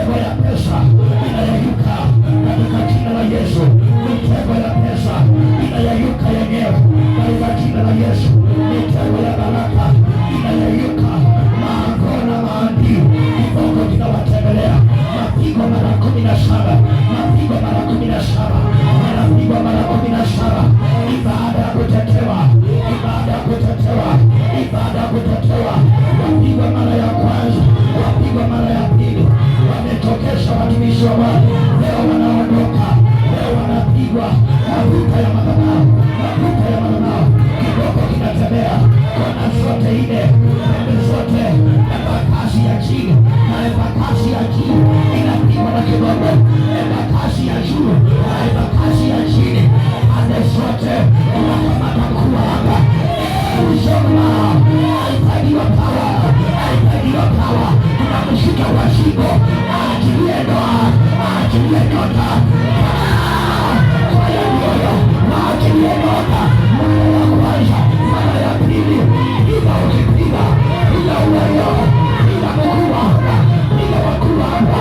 mitego ya pesa inayayuka katika jina la Yesu. Mitego ya pesa inayayuka yenyewe katika jina la Yesu. Mitego ya baraka inayayuka. Maango na maandii kifungo kinawatembelea. Mapigo mara 17, mapigo mara 17, mapigo mara 17. Ibada ya kutetewa, ibada ya kutetewa, ibada ya kutetewa. Wapigwa mara ya kwanza, wapigwa mara ya pili. Wametokesha watumishi wa Bwana, leo wanaondoka, leo wanapigwa mafuta ya madhabahu, mafuta ya madhabahu. Kiboko kinatembea kona zote ile, pembe zote, embakasi ya chini na embakasi ya juu inapigwa na kiboko. Embakasi ya juu na embakasi ya chini, pande zote unakamata kuwa hapa. Uzoma haipadiwa pawa, haipadiwa pawa. Tunakushika washigo, achilie ndoa, achilie nyota, kwa ya moyo, achilie nyota. Mara ya kwanza, mara ya pili, bila ukipiga, bila uwezo, bila kukuwanga, bila wakuwanga,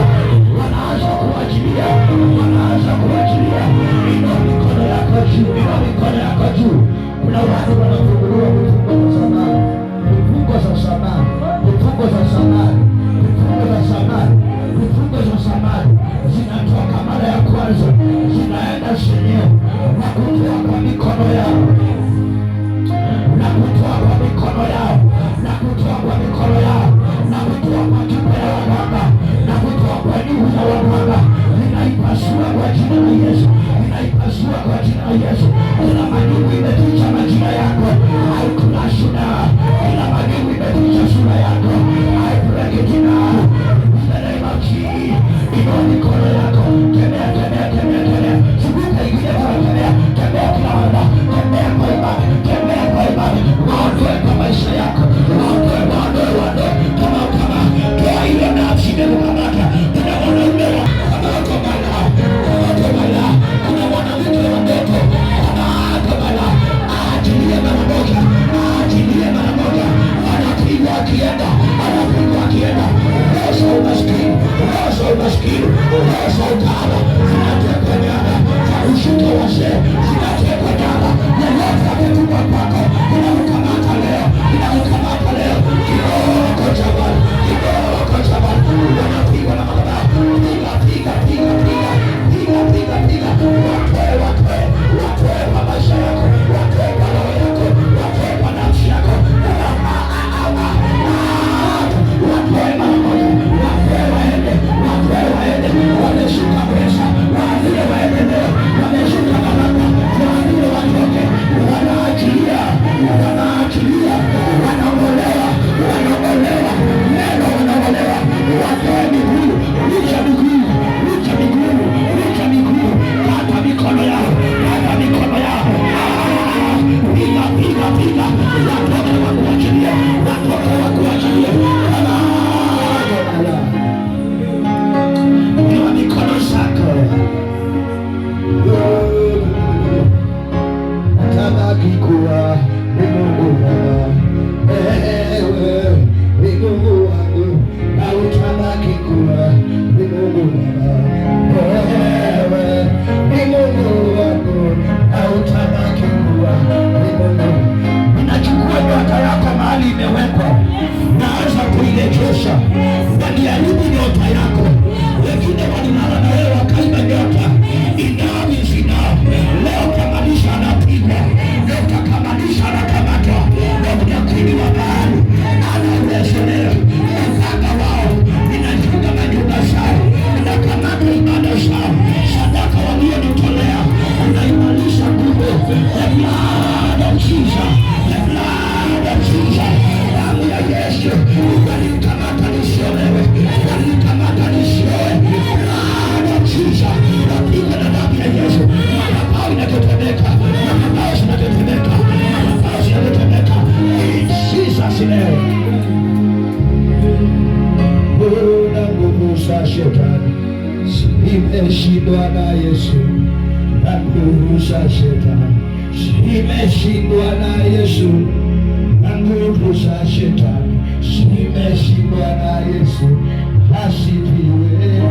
wanaanza kuachilia, wanaanza kuachilia. Ina mikono yako juu, ina mikono yako juu. Kuna watu wanafunguliwa vifungo za samani, vifungo za samani, vifungo za samani, vifungo za samani, vifungo za samani. Zinatoka mara ya kwanza, zinaenda shenyewe na kutoa kwa mikono yao, na kutoa kwa mikono yao, na kutoa kwa mikono yao, na kutoa kwa chupa ya waganga, na kutoa kwa nyugu ya waganga. Ninaipasua kwa jina la Yesu, ninaipasua kwa jina la Yesu. Kila majibu imeficha majina yako, haikuna shida. Kila majibu imeficha sura yako, haipeleki jina. In the name of Jesus, inua mikono yako, tembea, tembea, tembea, tembea. Sibuka ingine kwa tembea, tembea kila wanda, tembea kwa ibada, tembea kwa ibada. Waondoe kwa maisha yako, waondoe, waondoe, waondoe. Kama toa ile nafsi imekukamata, unaonewa kama uko bala, kama uko bala, kuna mwanamke wa ndoto, kama bala, achilie mara moja, achilie mara moja. Anapigwa akienda, anapigwa akienda. Roho umaskini, roho umaskini, roho ukahaba zinatekwa nyara, ushuke wazee zinatekwa nyara. Yeyote ametumwa kwako, inamkamata leo, inamkamata leo. Kidogo cha Bwana, kidogo cha Bwana. Wanapigwa na madhabahu, piga, piga, piga, piga, piga, piga, piga. Watoe, watoe, watoe kwa maisha yako, watoe kwa roho yako, watoe kwa nafsi yako. Watoe mara moja, watoe waende, watoe waende. Wameshuka presha, waambie waende leo. Wameshuka baraka, waambie watoke. Wanaachilia, wanaachilia, wanaongolewa, wanaongolewa, neno wanaongolewa. Watoe miguu, licha miguu, licha miguu, licha miguu. Kata mikono yao, kata mikono yao. Piga, piga, piga. Watoke wakuachilie, watoke wakuachilie. Inua mikono zako. Tabaki kuwa ni Mungu Baba. Ewe ni Mungu wangu, na utabaki kuwa ni Mungu Baba. Ewe ni Mungu wangu, na utabaki kuwa ni Mungu. Ninachukua nyota yako mahali imewekwa, naanza kuirejesha. Waliharibu nyota yako, wengine walilala na wewe wakaiba nyota. Enough is enough. Leo kamanisha anapigwa, leo kakamanisha anakamatwa. Leo mnyakini wa bahari anaurejelewa mpaka wao. Ninajenga majumba zao, ninakamata ibada zao, sadaka walionitolea unaimarisha nguvu. The blood of Jesus, the blood of Jesus. Damu ya Yesu walikamata nisiolewe, walikamata nisioe. Blood of Jesus, napigwa na damu ya Yesu. Madhabahu inatetemeka, madhabahu zinatetemeka, madhabahu zinatetemeka. In Jesus' name. Na nguvu za shetani zimeshindwa na Yesu, na nguvu za shetani zimeshindwa na Yesu, na nguvu za shetani zimeshindwa na Yesu. Asifiwe.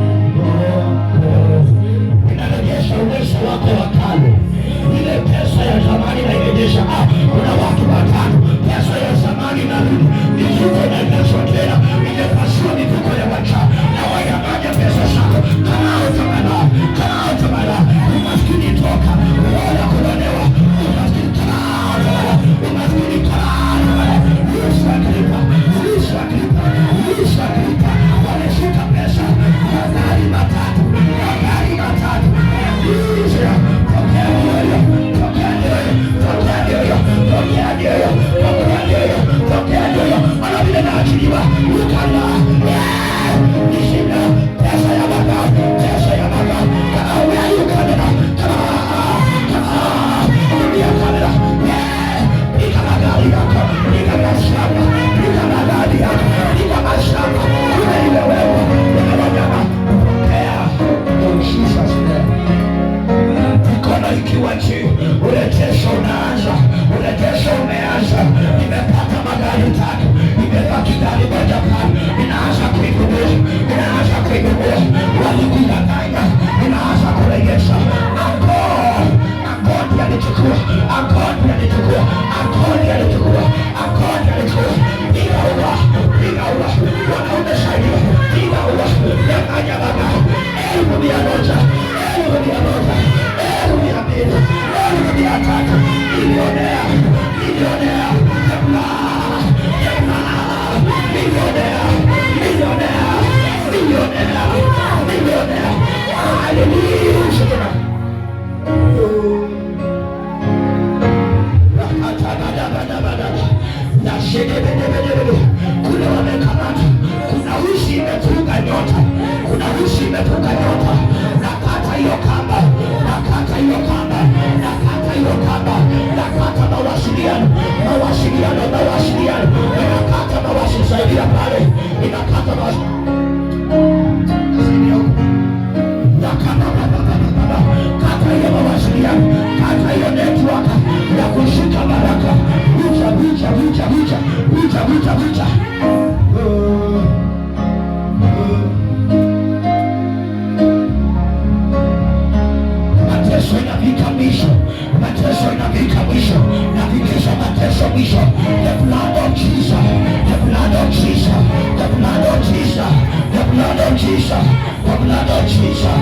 linalotisha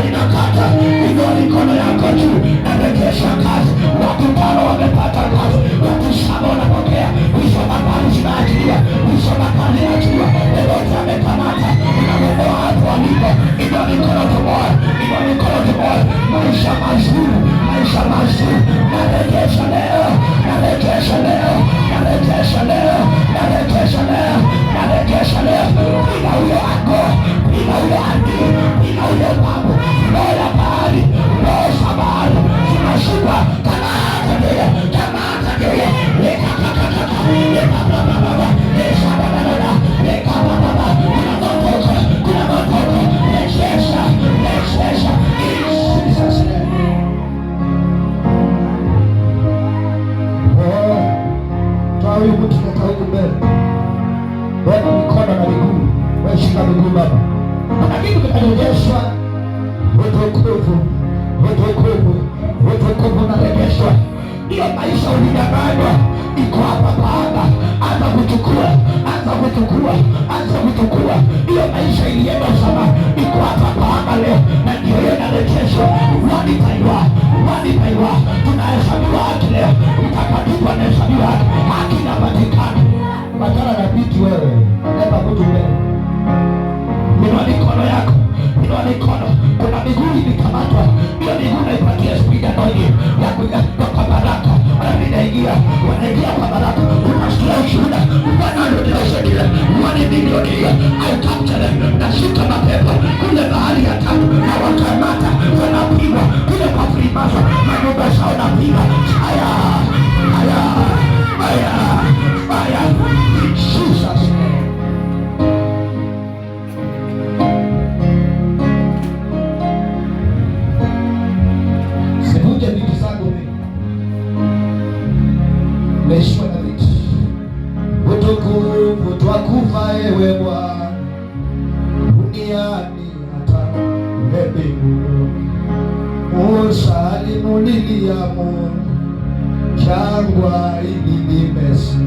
linakata. Inua mikono yako juu, narejesha kazi. Watu 5 wamepata kazi, watu 7 wanapokea. Mwisho wa kazi zinaachiliwa, mwisho wa kazi zinaachiliwa. Yeyote amekamata unamwelewa watu walipo. Inua mikono tumoja, inua mikono tumoja. Maisha mazuri, maisha mazuri narejesha leo, narejesha leo, narejesha leo, narejesha leo, narejesha leo. Bila huyo ako, bila huyo andi, bila huyo babu, roho ya bahari, roho za bahari zinashuka. Kamata leo, kamata leo. Leka kakakaka, leka bababa, leka bababa, leka bababa. Kuna motoka, kuna motoka. Rejesha, rejesha. In Jesus' name. Huyu mtu kaka huku mbele. Weka mikono na miguu. Wewe shika miguu baba. Kuna kitu kimerejeshwa. Wokovu. Wokovu. Wokovu unarejeshwa. Hiyo maisha ulidanganywa iko hapa Baba. Anza kuchukua. Anza kuchukua. Anza kuchukua. Hiyo maisha ilienda sana iko hapa Baba leo. Na ndio hiyo inarejeshwa. Wanipaiwa. Wanipaiwa. Tunahesabiwa haki leo. Mtakatifu anahesabiwa haki. Haki inapatikana. Badala na vitu wewe. Leta mtu mbele. Inua mikono yako. Inua mikono. Kuna miguu imekamatwa. Hiyo miguu naipatia spida ndogo ya kuja kwa baraka. Wanaingia kwa baraka. Unasikia ushuhuda. Wanalo nilosaidia. Wani milioni hiyo. I capture them. Nashika mapepo. Kule bahari ya tatu. Na wakamata. Wanapigwa. Kule kwa Freemason. Manyumba zao napigwa. Haya. Haya. Haya. Haya. Jesus. Sivunje vitu zangu mimi. Meshwa na vitu. Utukufu twakupa ewe Bwana. Duniani hata mbinguni. Musa alimulilia Mungu. Jangwa hili limesi.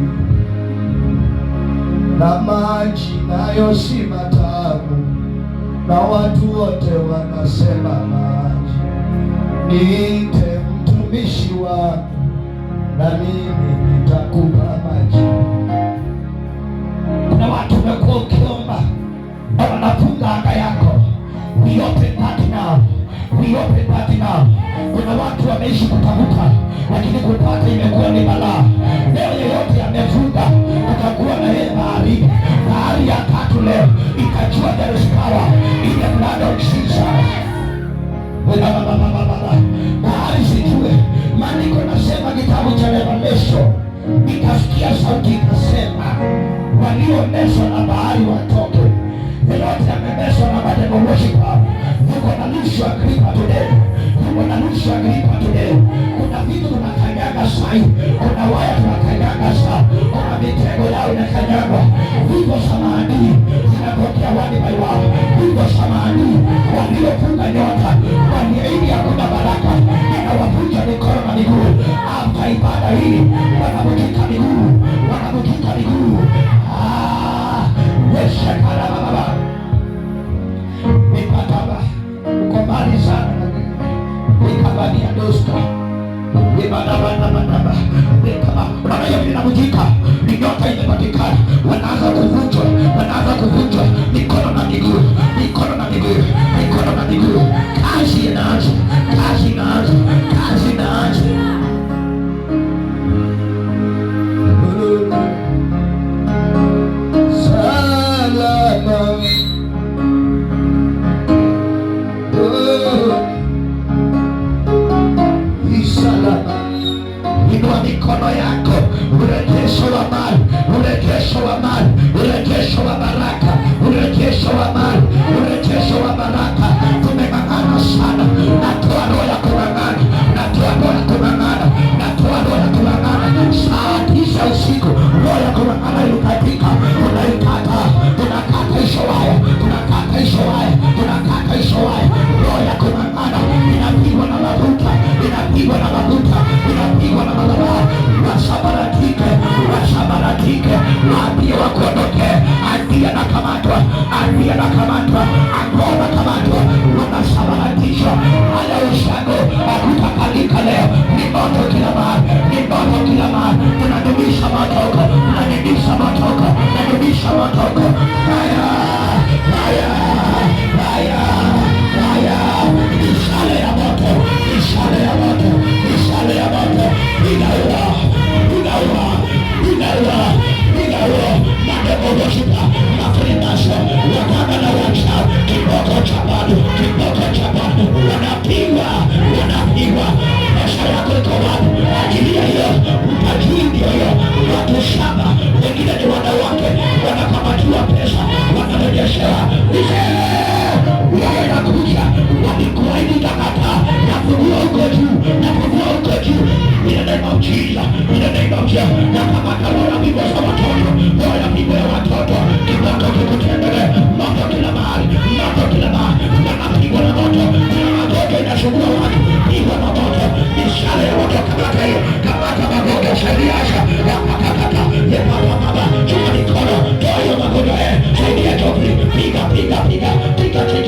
Na maji nayo si matamu. Na watu wote wanasema maji. Niite mtumishi wako. Na mimi nitakupa maji. Kuna watu wamekuwa ukiomba na wanafunga anga yako. We open that now. We open that now. Kuna watu wameishi kutafuta lakini kupata imekuwa ni balaa. Leo yeyote amefunga tutakuwa na yeye bahari. Bahari ya tatu leo ikajua there is power in the blood of Jesus. Bahari sijue. Maandiko nasema kitabu cha Revelation. Nikasikia sauti ikasema waliomeswa na bahari watoke. Yeyote amemeswa na mademo worshiper. Yuko na nusu Agripa today. Yuko na nusu Agripa today. Kuna vitu tunakanyaga sai. Kuna waya tunakanyaga sai. Kuna mitego yao inakanyagwa. Vivo samani zinatokea wani by wao. Vivo samani waliofunga nyota. Waliahidi hakuna baraka. Inawafunja mikono na miguu. Hapa ibada hii wanavunjika miguu. Wanavunjika miguu. Wesha karama baba. Nipataba. Uko mbali sana. Nikabania dosta. Nibadaba. Unaona hiyo vinavunjika. Ni nyota imepatikana. Wanaanza kuvunjwa. Wanaanza kuvunjwa. Mikono na miguu. Mikono na miguu. Mikono na miguu. Kazi inaanza. Kazi inaanza. Kazi inaanza. Inua mikono yako. Urejesho wa mali. Urejesho wa mali. Urejesho wa baraka. Urejesho wa mali.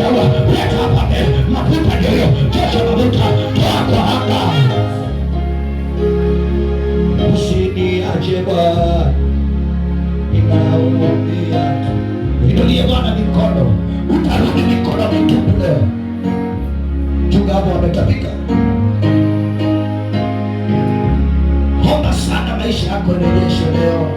hajaua, leta hapa mbele. Mafuta ndio hiyo, tosha mafuta, toa kwa hapa. Usiniache Bwana, ninaumia. Inulie Bwana mikono, utarudi mikono mitupu leo. Chunga hapo, wametapika. Omba sana maisha yako rejesho leo.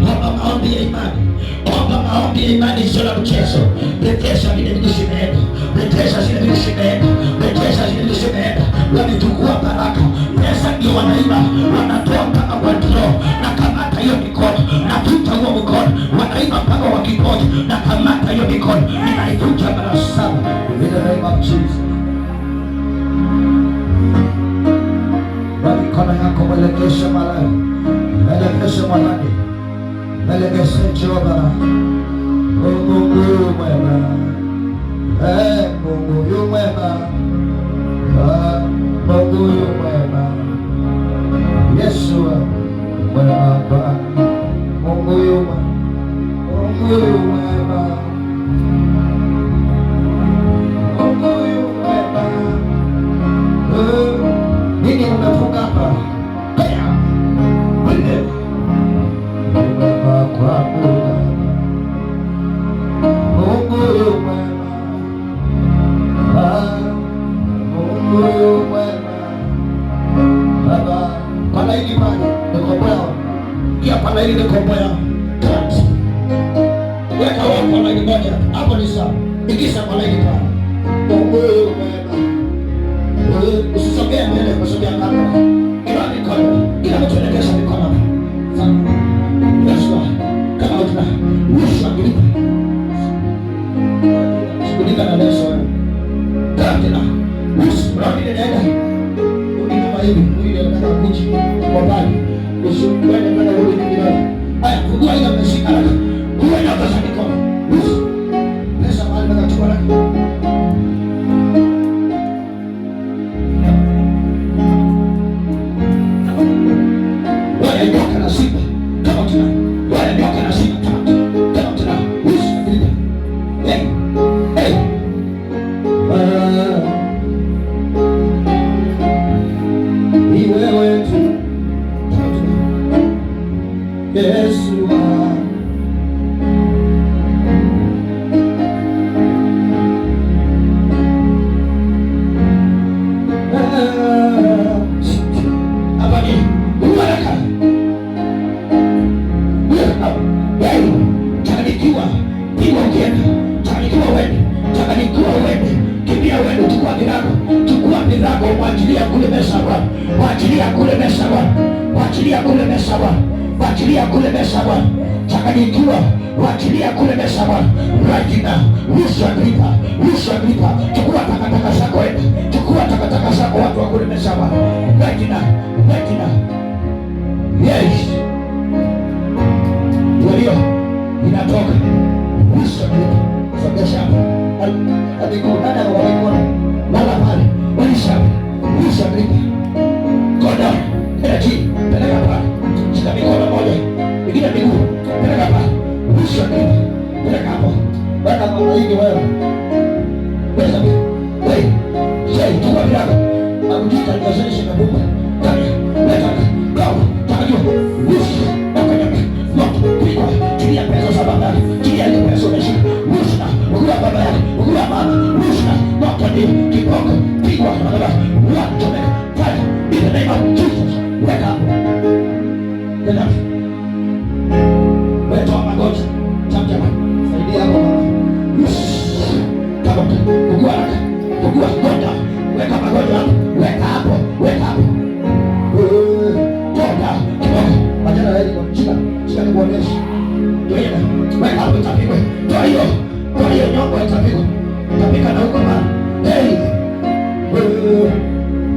Omba maombi ya imani. Omba maombi ya imani, sio la mchezo. Rejesha vile vilivyoenda. Rejesha zile vilivyoenda. Rejesha zile vilivyoenda. Walichukua baraka. Pesa ndio wanaiba, wanatoa mpaka kwa ndoo. Na kamata hiyo mikono, na tuta huo mkono. Wanaiba mpaka wa kimoja, na kamata hiyo mikono. Ninaivuta mara 7. In the name of Jesus. Mikono yako mwelegeshe malai, mwelegeshe malani, mwelegeshe Jehova. Mungu yu mwema, Mungu yu mwema, Mungu yu mwema, Yesu mwema Bwana. Mungu yu mwema, Mungu yu mwema, Mungu yu mwema. Nini umefunga hapa? Haya. Wewe. Mwema kwa Bwana. Mungu yu mwema. Mungu yu mwema. Baba, pana hili bali nikomboa. Pia pana hili nikomboa. Weka wapo pana hili moja. Hapo ni sawa. Ikisha pana hili bali. Mungu yu mwema. Usisogea mbele, usogea kando. Ila mikono, ila mtuelekesha mikono. Sana. Yesu, kama utuna, Yesu angelipa. Shughulika na Yesu. Tena. Yesu, rudi nenda. Rudi kama hivi, mwili unataka kuchi kwa bali. Yesu, wewe nenda rudi kidogo. Haya, fungua ile mashika lako. Kuwa na pesa mikono. Yesu. Pesa mali na chukua lako. Wachilia kule mesa Bwana. Changanyikiwa, wachilia kule mesa Bwana. Right now, Yesu Agripa, chukua takataka zako wewe. Chukua takataka zako watu wa kule mesa Bwana. Right now. Yes. Walio inatoka. Yesu Agripa. Sogea hapo. Alikutana kwa mikono. Lala pale. Yesu Agripa. Koda. Kila chini. Peleka pale. Shika mikono moja, ingine miguu, peleka pale. Yesu Agripa, peleka hapo. Weka mkono hivi wewe. Wewe. Shai, chukua virago. Akutita niwazalishe na bumba. Tani, leta kao, takajua. Yesu, wakanyaka. Moto, pigwa. Chilia pesa za bandari. Chilia ile pesa umeshika. Yesu na, ukula baba yake, ukula mama. Yesu na, moto ndio, kiboko, pigwa. Watomeka, fire. In the name of Jesus. Weka hapo. Tena. Wewe toa magoti. Tamka. Saidia hapo mama. Kama ukua haraka. Ukua konda. Weka magoti hapo. Weka hapo. Toka. Kiboko. Majana wewe kwa chika. Chika nikuonesha. Ndio hiyo. Weka hapo tapigwe. Toa hiyo nyongo itapigwa. Tapika na huko mama. Hey.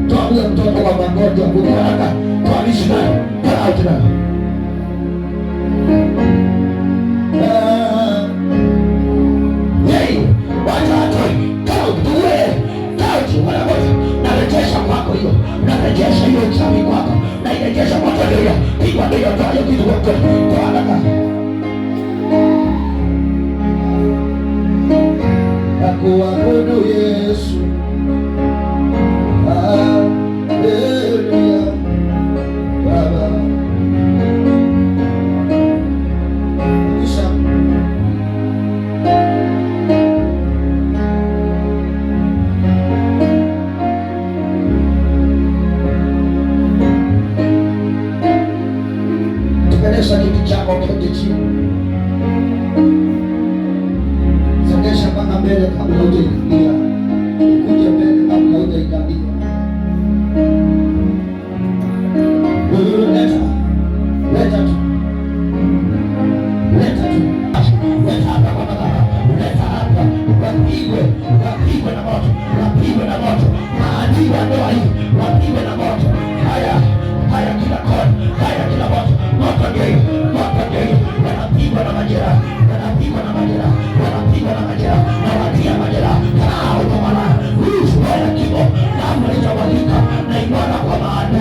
Toa huyo mtoto kwa magoti. Ukua haraka. Toa mishi nayo. Toa out nayo. Narejesha hiyo uchawi kwako, nairejesha moto hiyo, pigwa hiyo, toa hiyo kitu wote, toa haraka. yako keti chini. Songesha mpaka mbele kabla hujaingia. Kuja mbele kabla hujaingia. Leta tu. Leta hapa. Wapigwe na moto. Maadui wa ndoa hii wapigwe na moto. Haya kila kona. Kila moto. Moto ndio hiyo. Wanapigwa na majeraha. Na watia majeraha. Utamana. Haya kibo. Damu haijawalika. Na imwaga kwa maana.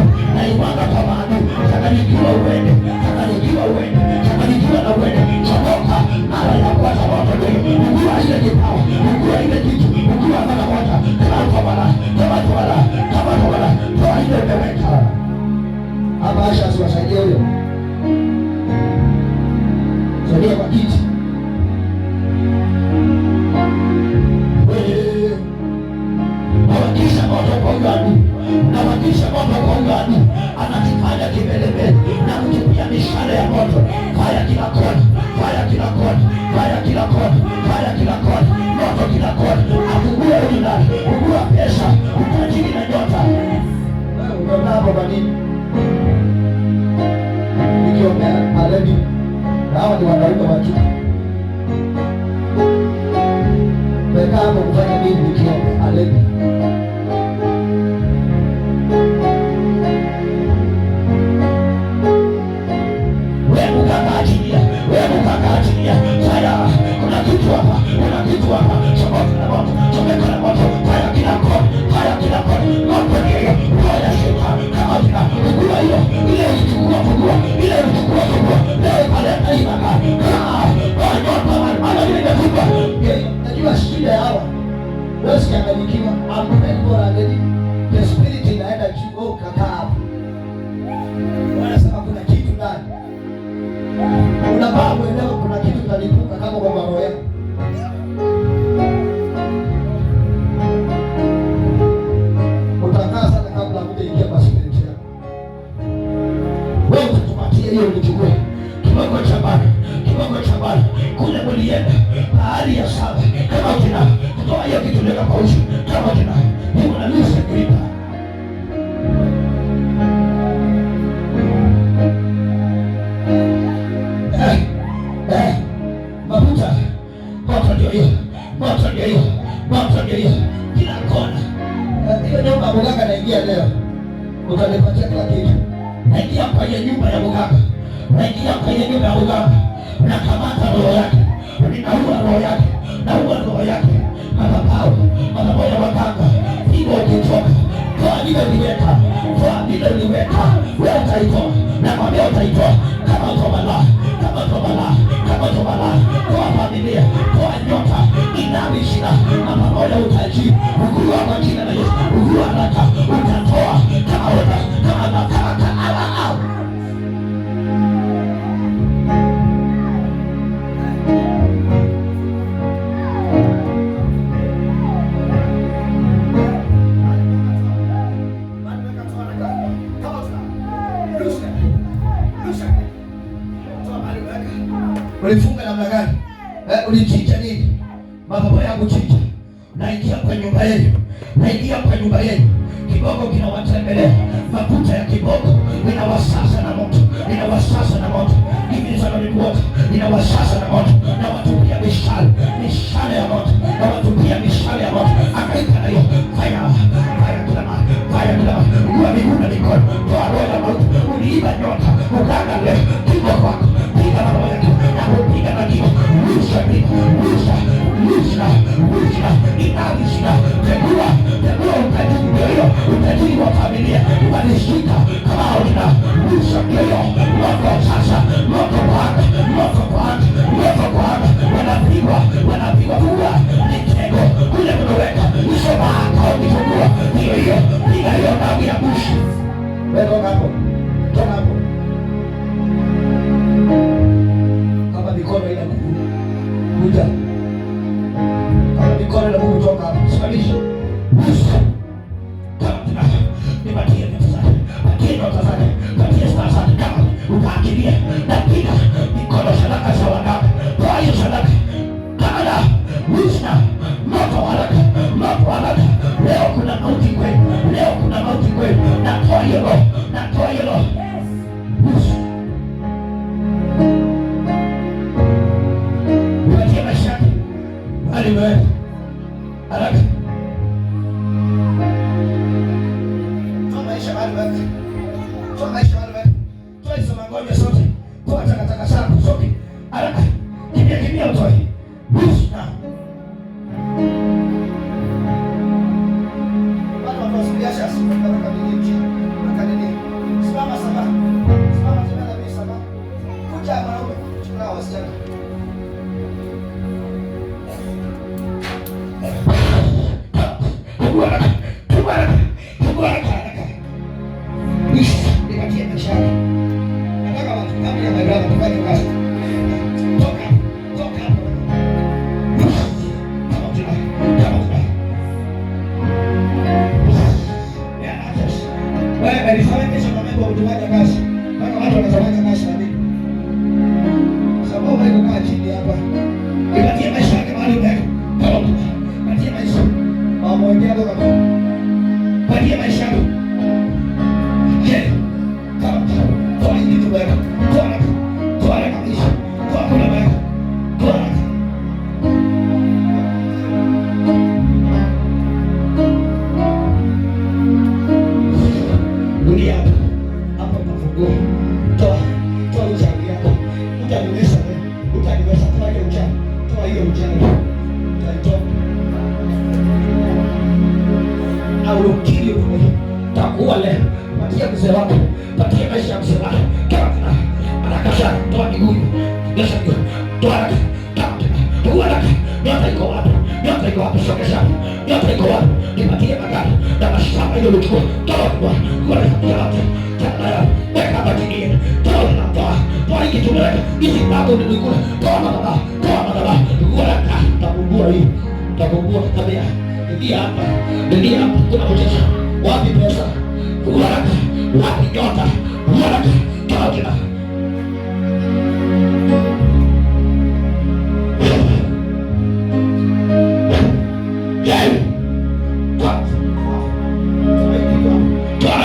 Takanikiwa uende. Chomoka. Mara ya kwanza moto ndio hiyo. Ugua ile kipao. Ugua ile kitu. Ugua mara moja. Kama tuwala. Toa ile umeweka. Hapa Asha asiwasaidie huyo. Saidia kwa kiti. Nawakisha moto kwa ugani. Anakifanya kimbelembele. Na kutupia mishale ya moto. Faya kila kona. Moto kila kona. Afungue huyu ndani. Ugua pesa. Utajiri na nyota. Unaona hapo badini. Nikiombea aleni. Hawa ni wanaume wa chuka. Weka hapo kufanya nini nikiombea aleni. Wewe mkakatilia. Faya. Kuna kitu hapa. Chomeka na moto. Faya kila kona. Moto ni hiyo. Faya shuka. Kama vina. Ugua hiyo. Ile ulichukua fungua. Leo kaleta hii maka. Ana vile imefungwa. Najua shida ya hawa. Wewe sikiangalikiwa. Bora ngeni. The spirit inaenda juu. Kakaa hapo. Wanasema kuna kitu ndani. Unafaa kuelewa kuna kitu kinalipuka kama kwa roho yako. Utakaa sana kabla hujaingia kwa spirit yako. Wewe utatupatia hiyo ulichukue. Kiwango cha bali. Kule mlienda bahari ya saba. Kama kina kutoa hiyo kitu leka kwa uso. Kama kina hiyo na lisa kuipa. Mafuta. Moto ndio hiyo. Kila kona. Hiyo nyumba mganga naingia leo. Utanipatia kila kitu. Naingia kwenye nyumba ya mganga. Nakamata roho yake. Naua roho yake. Madhabahu ya waganga. Hivyo ukitoka. Toa vile uliweka. Wewe utaitoa. Nakwambia utaitoa. Kama utobalaa. Toa familia. Toa nyota. Inamishina. Madhabahu ya utaji. Ugua kwa jina la Yesu. Ugua haraka. Utatoa. Kama nataka. Ulifunga namna gani? Ulichinja nini? Mababu yangu chinja. Naingia kwa nyumba yenu. Kiboko kinawatembelea. Mafuta ya kiboko inawasasa na moto. Hivi sana nikuota. Inawasasa na moto. Na watupia mishale ya moto. Akaika na hiyo. Fire kila mara. Ugua miguu na mikono. Toa roho ya moto. Uliiba nyota. Uganga leo. Kiboko wako. Piga na roho yako. Piga na kio. Lusha. Inavishina. Tegua utajiri wa familia. Umalishika. Kama hauna. Lusha kio. Moto sasa. Moto kwa anga. Wanapigwa kula. Mitego. Kule mnaweka. Isoma hako. Mitugua. Hiyo. Piga hiyo damu ya bushi. Toka hapo. Kama mikono ina nguvu. Kuja. Kama mikono ina nguvu toka hapo. Simamisha. Bushi. Nipatie vitu zake. Patie nyota zake. Patie star zake. Kama ukaakilia. Napiga. wanaume, chukua wasichana. Nikatie maisha yako. Nataka watu kama ya magraba tufanye kazi. Toka. Kama tuna. Wewe alifanya kesho na mambo utufanya kazi. Kama watu wanafanya kazi na mimi. Sababu wewe uko chini hapa. Nikatie maisha yako mahali umeweka. Kama nikatie maisha. Mambo yako kama. Patie maisha yako. Takuwa leo, patia mzee wako, patia maisha ya mzee wako. Kama tena, anakasha, toa miguu, nyosha miguu, toa haraka, kama tena, toa haraka, nyota iko wapi? Nyota iko wapi? Sokesha, nyota iko wapi? Nipatie magari, na mashamba ile ulichukua, toa kwa, kwa yote, tena ya, weka hapa chini, toa hiki tumeweka, hizi mambo nilikula, toa madaba, toa haraka, takumbua tabia, ndia hapa, kuna mchezo. Wapi pesa? Waraka. Wapi nyota? Waraka. Toa tena. Yeah.